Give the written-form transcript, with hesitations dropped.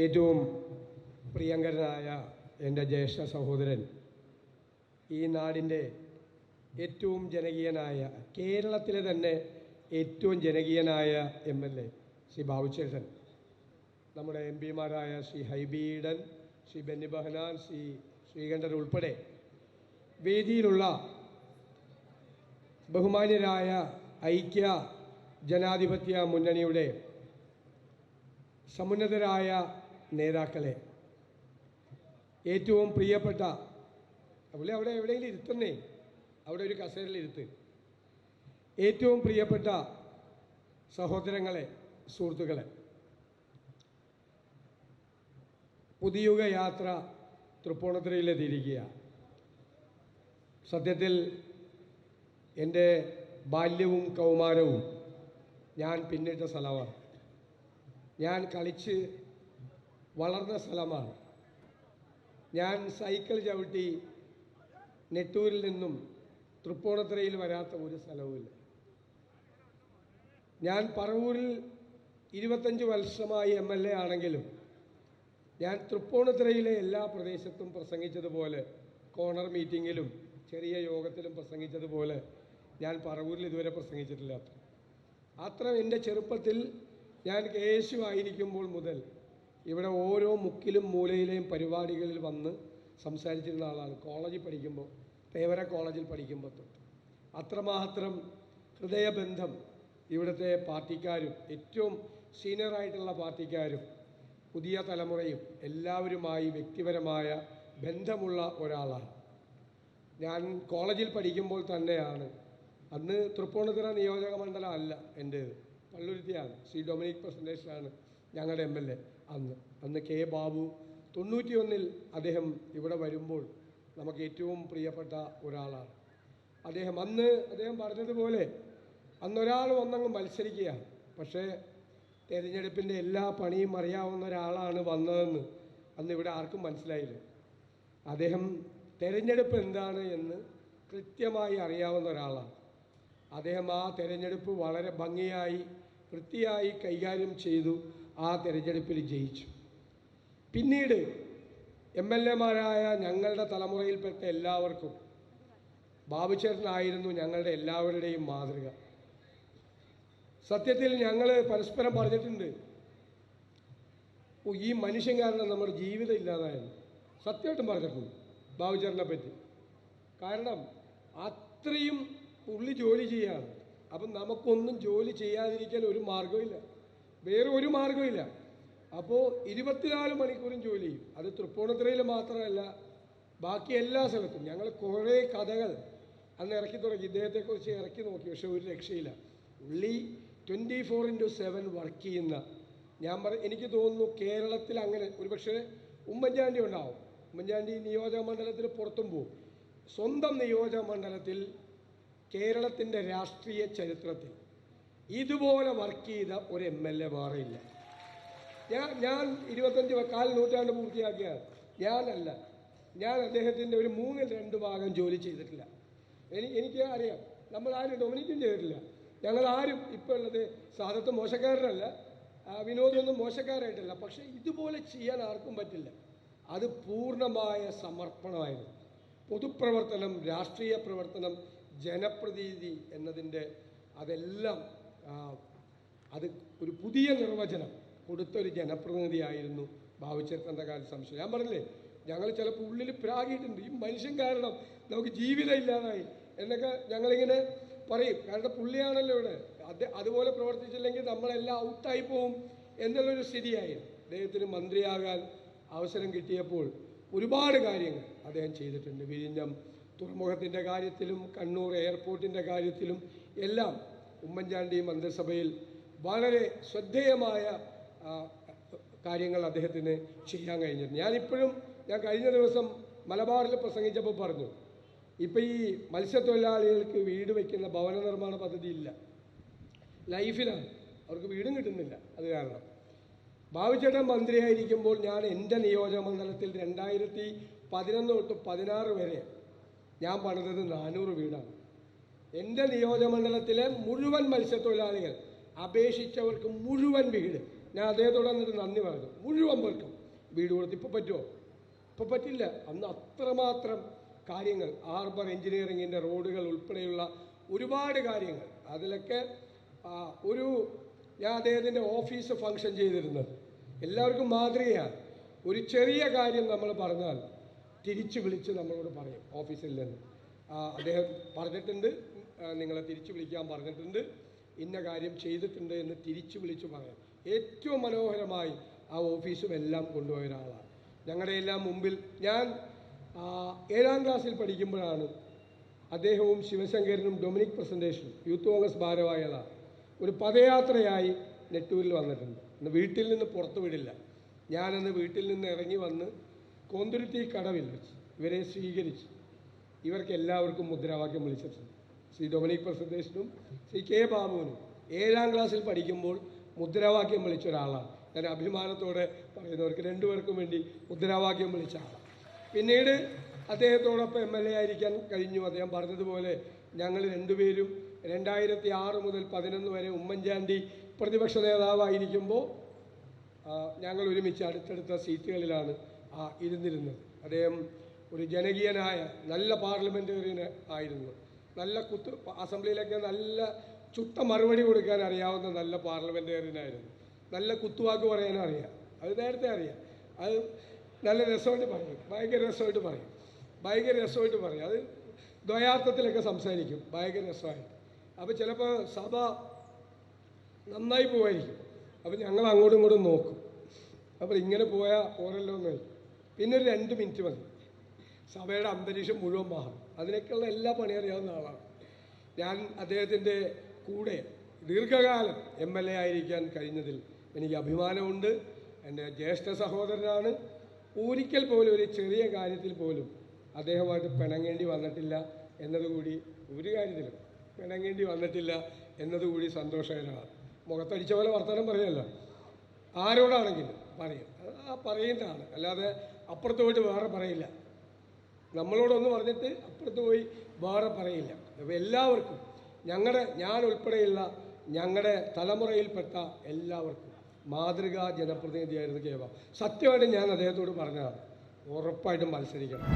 ഏറ്റവും പ്രിയങ്കരനായ എൻ്റെ ജ്യേഷ്ഠ സഹോദരൻ, ഈ നാടിൻ്റെ ഏറ്റവും ജനകീയനായ, കേരളത്തിലെ തന്നെ ഏറ്റവും ജനകീയനായ MLA ശ്രീ ബാബുചേട്ടൻ, നമ്മുടെ MP മാരായ ശ്രീ ഹൈബി ഈഡൻ, ശ്രീ ബെന്നി ബെഹനാൻ, ശ്രീ ശ്രീകണ്ഠൻ ഉൾപ്പെടെ വേദിയിലുള്ള ബഹുമാന്യരായ ഐക്യ ജനാധിപത്യ മുന്നണിയുടെ സമുന്നതരായ നേതാക്കളെ, ഏറ്റവും പ്രിയപ്പെട്ട അവിടെ എവിടെയെങ്കിലും ഇരുത്തുന്നേ, അവിടെ ഒരു കസേരയിൽ ഇരുത്ത്, ഏറ്റവും പ്രിയപ്പെട്ട സഹോദരങ്ങളെ, സുഹൃത്തുക്കളെ, പുതിയുഗ യാത്ര തൃപ്പൂണിത്തുറയിലെത്തിയിരിക്കുക. സത്യത്തിൽ എൻ്റെ ബാല്യവും കൗമാരവും ഞാൻ പിന്നിട്ട സ്ഥലമാണ്. ഞാൻ കളിച്ച് വളർന്ന സ്ഥലമാണ്. ഞാൻ സൈക്കിൾ ചവിട്ടി നെട്ടൂരിൽ നിന്നും തൃപ്പൂണിത്തുറയിൽ വരാത്ത ഒരു സ്ഥലവുമില്ല. ഞാൻ പറവൂരിൽ 25 വർഷമായി MLA ആണെങ്കിലും ഞാൻ തൃപ്പൂണിത്തുറയിലെ എല്ലാ പ്രദേശത്തും പ്രസംഗിച്ചതുപോലെ, കോർണർ മീറ്റിങ്ങിലും ചെറിയ യോഗത്തിലും പ്രസംഗിച്ചതുപോലെ ഞാൻ പറവൂരിൽ ഇതുവരെ പ്രസംഗിച്ചിട്ടില്ല. അത്ര എൻ്റെ ചെറുപ്പത്തിൽ ഞാൻ KSU ആയിരിക്കുമ്പോൾ മുതൽ ഇവിടെ ഓരോ മുക്കിലും മൂലയിലെയും പരിപാടികളിൽ വന്ന് സംസാരിച്ചിരുന്ന ആളാണ്. കോളേജിൽ പഠിക്കുമ്പോൾ, പേവര കോളേജിൽ പഠിക്കുമ്പോൾ തൊട്ട് അത്രമാത്രം ഹൃദയബന്ധം ഇവിടുത്തെ പാർട്ടിക്കാരും, ഏറ്റവും സീനിയറായിട്ടുള്ള പാർട്ടിക്കാരും പുതിയ തലമുറയും എല്ലാവരുമായി വ്യക്തിപരമായ ബന്ധമുള്ള ഒരാളാണ്. ഞാൻ കോളേജിൽ പഠിക്കുമ്പോൾ തന്നെയാണ്, അന്ന് തൃപ്പൂണിത്തുറ നിയോജക മണ്ഡലം അല്ല എൻ്റേത്, പള്ളുരുത്തിയാണ്. ശ്രീ ഡൊമിനിക് പ്രസൻറ്റേഷനാണ് ഞങ്ങളുടെ MLA അന്ന് K. ബാബു 91-ൽ അദ്ദേഹം ഇവിടെ വരുമ്പോൾ നമുക്ക് ഏറ്റവും പ്രിയപ്പെട്ട ഒരാളാണ് അദ്ദേഹം. അദ്ദേഹം പറഞ്ഞതുപോലെ അന്നൊരാൾ വന്നങ്ങ് മത്സരിക്കുകയാണ്. പക്ഷേ തിരഞ്ഞെടുപ്പിൻ്റെ എല്ലാ പണിയും അറിയാവുന്ന ഒരാളാണ് വന്നതെന്ന് അന്ന് ഇവിടെ ആർക്കും മനസ്സിലായില്ല. അദ്ദേഹം തിരഞ്ഞെടുപ്പ് എന്താണ് എന്ന് കൃത്യമായി അറിയാവുന്ന ഒരാളാണ്. അദ്ദേഹം ആ തിരഞ്ഞെടുപ്പ് വളരെ ഭംഗിയായി വൃത്തിയായി കൈകാര്യം ചെയ്തു. ആ തിരഞ്ഞെടുപ്പിൽ ജയിച്ചു. പിന്നീട് MLA മാരായ ഞങ്ങളുടെ തലമുറയിൽപ്പെട്ട എല്ലാവർക്കും ബാബുചേട്ടനായിരുന്നു ഞങ്ങളുടെ എല്ലാവരുടെയും മാതൃക. സത്യത്തിൽ ഞങ്ങൾ പരസ്പരം പറഞ്ഞിട്ടുണ്ട്, ഈ മനുഷ്യൻ കാരണം നമ്മുടെ ജീവിതം ഇല്ലാതായിരുന്നു. സത്യമായിട്ടും പറഞ്ഞിട്ടുണ്ട് ബാബുചേട്ടനെ പറ്റി. കാരണം അത്രയും പുള്ളി ജോലി ചെയ്യാണ്. അപ്പം നമുക്കൊന്നും ജോലി ചെയ്യാതിരിക്കാൻ ഒരു മാർഗമില്ല, വേറെ ഒരു മാർഗമില്ല. അപ്പോൾ 24 മണിക്കൂറും ജോലി ചെയ്യും. അത് തൃപ്പൂണിത്തുറയിൽ മാത്രമല്ല, ബാക്കി എല്ലാ സ്ഥലത്തും. ഞങ്ങൾ കുറേ കഥകൾ അന്ന് ഇറക്കി തുടങ്ങി, ഇദ്ദേഹത്തെക്കുറിച്ച് ഇറക്കി നോക്കി. പക്ഷെ ഒരു രക്ഷയില്ല. പുള്ളി 24/7 വർക്ക് ചെയ്യുന്ന, എനിക്ക് തോന്നുന്നു കേരളത്തിൽ അങ്ങനെ ഒരുപക്ഷെ ഉമ്മൻചാണ്ടി ഉണ്ടാവും. ഉമ്മൻചാണ്ടി നിയോജക മണ്ഡലത്തിൽ പുറത്തും പോകും. സ്വന്തം നിയോജക മണ്ഡലത്തിൽ കേരളത്തിൻ്റെ രാഷ്ട്രീയ ചരിത്രത്തിൽ ഇതുപോലെ വർക്ക് ചെയ്ത ഒരു MLA മാറിയില്ല. ഞാൻ 25 നൂറ്റാണ്ട് പൂർത്തിയാക്കിയാണ്. ഞാൻ അദ്ദേഹത്തിൻ്റെ ഒരു 3/2 ഭാഗം ജോലി ചെയ്തിട്ടില്ല. എനിക്ക് അറിയാം, നമ്മളാരും ഡൊമിനിക്കും ചെയ്തിട്ടില്ല. ഞങ്ങളാരും ഇപ്പോൾ ഉള്ളത് സാധത്ത് മോശക്കാരനല്ല, വിനോദമൊന്നും മോശക്കാരായിട്ടല്ല. പക്ഷേ ഇതുപോലെ ചെയ്യാൻ ആർക്കും പറ്റില്ല. അത് പൂർണ്ണമായ സമർപ്പണമായിരുന്നു. പൊതുപ്രവർത്തനം, രാഷ്ട്രീയ പ്രവർത്തനം, ജനപ്രതിനിധി എന്നതിൻ്റെ അതെല്ലാം അത് ഒരു പുതിയ നിർവചനം കൊടുത്തൊരു ജനപ്രതിനിധിയായിരുന്നു ബാബുചേട്ടൻ്റെ കാര്യം. സംശയം ഞാൻ പറഞ്ഞില്ലേ, ഞങ്ങൾ ചിലപ്പോൾ ഉള്ളിൽ പ്രാഗിയിട്ടുണ്ട്, ഈ മനുഷ്യൻ കാരണം നമുക്ക് ജീവിതം ഇല്ലാതായി എന്നൊക്കെ ഞങ്ങളിങ്ങനെ പറയും. കാരണം പുള്ളിയാണല്ലോ ഇവിടെ, അതുപോലെ പ്രവർത്തിച്ചില്ലെങ്കിൽ നമ്മളെല്ലാം ഔട്ടായി പോവും എന്നുള്ളൊരു സ്ഥിതിയായിരുന്നു. അദ്ദേഹത്തിന് മന്ത്രിയാകാൻ അവസരം കിട്ടിയപ്പോൾ ഒരുപാട് കാര്യങ്ങൾ അദ്ദേഹം ചെയ്തിട്ടുണ്ട്. വിഴിഞ്ഞം തുറമുഖത്തിൻ്റെ കാര്യത്തിലും കണ്ണൂർ എയർപോർട്ടിൻ്റെ കാര്യത്തിലും എല്ലാം ഉമ്മൻചാണ്ടി മന്ത്രിസഭയിൽ വളരെ ശ്രദ്ധേയമായ കാര്യങ്ങൾ അദ്ദേഹത്തിന് ചെയ്യാൻ കഴിഞ്ഞിട്ടുണ്ട്. ഞാൻ കഴിഞ്ഞ ദിവസം മലബാറിൽ പ്രസംഗിച്ചപ്പോൾ പറഞ്ഞു, ഇപ്പം ഈ മത്സ്യത്തൊഴിലാളികൾക്ക് വീട് വയ്ക്കുന്ന ഭവന നിർമ്മാണ പദ്ധതി ഇല്ല, ലൈഫിലാണ്, അവർക്ക് വീടും കിട്ടുന്നില്ല. അത് കാരണം ബാബുചേട്ടൻ മന്ത്രിയായിരിക്കുമ്പോൾ ഞാൻ എൻ്റെ നിയോജക മണ്ഡലത്തിൽ 2011 തൊട്ട് 16 വരെ ഞാൻ പണിതത് 400 വീടാണ്. എൻ്റെ നിയോജക മണ്ഡലത്തിലെ മുഴുവൻ മത്സ്യത്തൊഴിലാളികൾ അപേക്ഷിച്ചവർക്ക് മുഴുവൻ വീട് ഞാൻ അദ്ദേഹത്തോട് എന്നിട്ട് നന്ദി പറഞ്ഞു. മുഴുവൻ പേർക്കും വീട് കൊടുത്ത്. ഇപ്പോൾ പറ്റുമോ? ഇപ്പോൾ പറ്റില്ല. അന്ന് അത്രമാത്രം കാര്യങ്ങൾ, ഹാർബർ എഞ്ചിനീയറിങ്ങിൻ്റെ റോഡുകൾ ഉൾപ്പെടെയുള്ള ഒരുപാട് കാര്യങ്ങൾ, അതിലൊക്കെ ഞാൻ അദ്ദേഹത്തിൻ്റെ ഓഫീസ് ഫങ്ഷൻ ചെയ്തിരുന്നത് എല്ലാവർക്കും മാതൃകയാണ്. ഒരു ചെറിയ കാര്യം നമ്മൾ പറഞ്ഞാൽ തിരിച്ചു വിളിച്ച് നമ്മളോട് പറയും ഓഫീസിൽ നിന്ന്. അദ്ദേഹം പറഞ്ഞിട്ടുണ്ട്, നിങ്ങളെ തിരിച്ചു വിളിക്കാൻ പറഞ്ഞിട്ടുണ്ട്, ഇന്ന കാര്യം ചെയ്തിട്ടുണ്ട് എന്ന് തിരിച്ചു വിളിച്ച് പറയാം. ഏറ്റവും മനോഹരമായി ആ ഓഫീസും എല്ലാം കൊണ്ടുപോയ ഒരാളാണ്. ഞങ്ങളുടെ എല്ലാം മുമ്പിൽ ഞാൻ 7ാം ക്ലാസ്സിൽ പഠിക്കുമ്പോഴാണ് അദ്ദേഹവും ശിവശങ്കരനും ഡൊമിനിക് പ്രസൻറ്റേഷനും യൂത്ത് കോൺഗ്രസ് ഭാരവാഹികളാണ് ഒരു പദയാത്രയായി നെട്ടൂരിൽ വന്നിട്ടുണ്ട്. ഇന്ന് വീട്ടിൽ നിന്ന് പുറത്തു വിടില്ല. ഞാനന്ന് വീട്ടിൽ നിന്ന് ഇറങ്ങി വന്ന് കോന്തുരുത്തി കടവിൽ വെച്ച് ഇവരെ സ്വീകരിച്ച് ഇവർക്ക് എല്ലാവർക്കും മുദ്രാവാക്യം വിളിച്ചിട്ടുണ്ട്. ശ്രീ ഡൊമിനിക് പ്രസൻറ്റേഷനും ശ്രീ കെ ബാബുവിനും 7ാം ക്ലാസ്സിൽ പഠിക്കുമ്പോൾ മുദ്രാവാക്യം വിളിച്ച ഒരാളാണ്. ഞാൻ അഭിമാനത്തോടെ പറയുന്നവർക്ക് രണ്ടുപേർക്കും വേണ്ടി മുദ്രാവാക്യം വിളിച്ച ആളാണ്. പിന്നീട് അദ്ദേഹത്തോടൊപ്പം MLA ആയിരിക്കാൻ കഴിഞ്ഞു. അദ്ദേഹം പറഞ്ഞതുപോലെ ഞങ്ങൾ രണ്ടുപേരും 2006 മുതൽ 2011 വരെ ഉമ്മൻചാണ്ടി പ്രതിപക്ഷ നേതാവായിരിക്കുമ്പോൾ ഞങ്ങൾ ഒരുമിച്ച് അടുത്തടുത്ത സീറ്റുകളിലാണ് ഇരുന്നിരുന്നത്. അദ്ദേഹം ഒരു ജനകീയനായ നല്ല പാർലമെൻറ്റേറിയൻ ആയിരുന്നു. നല്ല അസംബ്ലിയിലൊക്കെ നല്ല ചുട്ട മറുപടി കൊടുക്കാൻ അറിയാവുന്ന നല്ല പാർലമെൻറ്റേറിയനായിരുന്നു. നല്ല കുത്തുവാക്ക് പറയാനും അറിയാം. അത് നേരത്തെ അറിയാം. അത് നല്ല രസമായിട്ട് പറയും, ഭയങ്കര രസമായിട്ട് പറയും. അത് ദ്വയാർത്ഥത്തിലൊക്കെ സംസാരിക്കും, ഭയങ്കര രസമായിട്ട്. അപ്പോൾ ചിലപ്പോൾ സഭ നന്നായി പോവായിരിക്കും. അപ്പോൾ ഞങ്ങൾ അങ്ങോട്ടും ഇങ്ങോട്ടും നോക്കും. അപ്പോൾ ഇങ്ങനെ പോയാൽ പോരല്ലോ എന്ന് കഴിക്കും. പിന്നെ ഒരു 2 മിനിറ്റ് മതി, സഭയുടെ അന്തരീക്ഷം മുഴുവൻ മാറും. അതിനൊക്കെയുള്ള എല്ലാ പണി അറിയാവുന്ന ആളാണ് ഞാൻ. അദ്ദേഹത്തിൻ്റെ കൂടെ ദീർഘകാലം MLA ആയിരിക്കാൻ കഴിഞ്ഞതിൽ എനിക്ക് അഭിമാനമുണ്ട്. എൻ്റെ ജ്യേഷ്ഠ സഹോദരനാണ്. ഒരിക്കൽ പോലും ഒരു ചെറിയ കാര്യത്തിൽ പോലും അദ്ദേഹമായിട്ട് പിണങ്ങേണ്ടി വന്നിട്ടില്ല എന്നതുകൂടി, ഒരു കാര്യത്തിലും പിണങ്ങേണ്ടി വന്നിട്ടില്ല എന്നതുകൂടി സന്തോഷകരമാണ്. മുഖത്തടിച്ച പോലെ വർത്തമാനം പറയുമല്ലോ, ആരോടാണെങ്കിലും പറയും. പറയുന്നതാണ്, അല്ലാതെ അപ്പുറത്ത് പോയിട്ട് വേറെ പറയില്ല. നമ്മളോടൊന്ന് പറഞ്ഞിട്ട് അപ്പുറത്ത് പോയി വേറെ പറയില്ല. അപ്പോൾ എല്ലാവർക്കും ഞാൻ ഉൾപ്പെടെയുള്ള ഞങ്ങളുടെ തലമുറയിൽപ്പെട്ട എല്ലാവർക്കും മാതൃകാ ജനപ്രതിനിധിയായിരുന്നു കെ ബാബു. സത്യമായിട്ടും ഞാൻ അദ്ദേഹത്തോട് പറഞ്ഞതാണ്, ഉറപ്പായിട്ടും മത്സരിക്കണം.